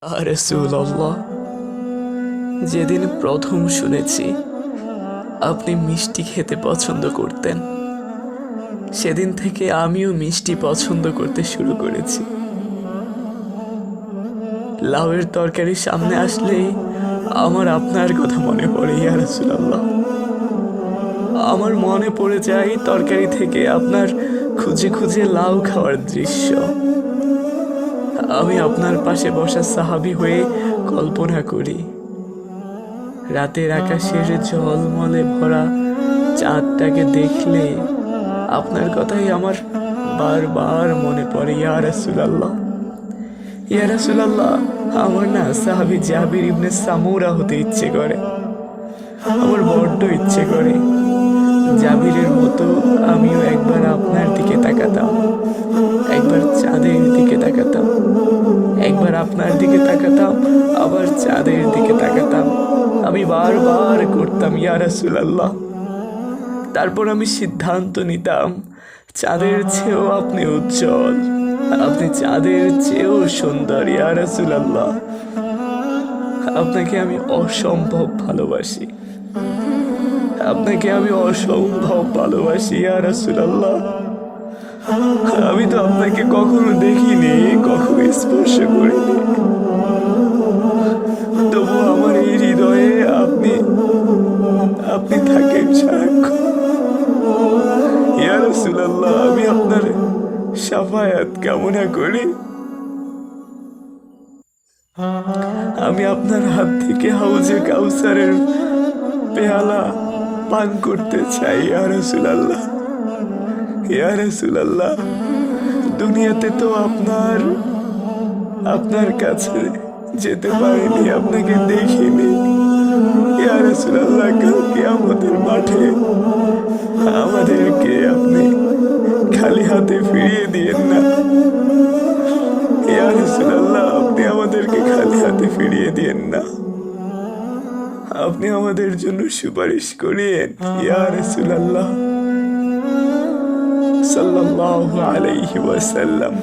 রাসূলুল্লাহ, যেদিন প্রথম শুনেছি আপনি মিষ্টি খেতে পছন্দ করতেন, সেদিন থেকে আমিও মিষ্টি পছন্দ করতে শুরু করেছি। লাউয়ের তরকারি সামনে আসলেই আমার আপনার কথা মনে পড়ে ইয়া রাসূলুল্লাহ। আমার মনে পড়ে যায় তরকারি থেকে আপনার খুঁজে খুঁজে লাউ খাওয়ার দৃশ্য। আমি আপনার পাশে বসা সাহাবী হয়ে কল্পনা করি, রাতের আকাশের ঝলমলে ভরা চাঁদটাকে দেখলে আপনার কথাই আমার বারবার মনে পড়ে ইয়া রাসূলুল্লাহ। ইয়া রাসূলুল্লাহ, আমার না সাহাবী জাবির ইবনে সামুরা হতে ইচ্ছে করে, আমার বড্ড ইচ্ছে করে জাবিরের মতো আমিও একবার আপনার দিকে তাকাতাম, একবার চাঁদের দিকে তাকাতাম, একবার আপনার দিকে তাকাতাম, আবার চাঁদের দিকে তাকাতাম। আমি বারবার করতাম ইয়া রাসূলুল্লাহ। তারপর আমি সিদ্ধান্ত নিতাম, চাঁদের চেয়েও আপনি উজ্জ্বল, আপনি চাঁদের চেয়েও সুন্দর ইয়া রাসূলুল্লাহ। আপনাকে আমি অসম্ভব ভালোবাসি, আপনাকে আমি অসম্ভব ভালোবাসি ইয়া রাসূলুল্লাহ। আমি তো আপনাকে কখনো দেখিনি, কখনো স্পর্শ করিনি, তবু আমার এই হৃদয়ে আপনি আপনি থাকেন সারাক্ষণ ইয়া রাসূলুল্লাহ। আমি আপনার শাফায়াত কামনা করি, আমি আপনার হাত থেকে হাউজে কাউসারের পেয়ালা পান করতে চাই ইয়া রাসূলুল্লাহ। ইয়া রাসূলুল্লাহ, দুনিয়াতে তো আপনার কাছে যেতে পারিনি, আপনাকে দেখিনি ইয়া রাসূলুল্লাহ। কাল কিয়ামতের মাঠে আমাদেরকে আপনি খালি হাতে ফিরিয়ে দিয়েন না ইয়া রাসূলুল্লাহ। আপনি আমাদেরকে খালি হাতে ফিরিয়ে দিয়েন না, আপনি আমাদের জন্য সুপারিশ করিয়েন ইয়া রাসূলুল্লাহ সাল্লাল্লাহু আলাইহি ওয়াসাল্লাম।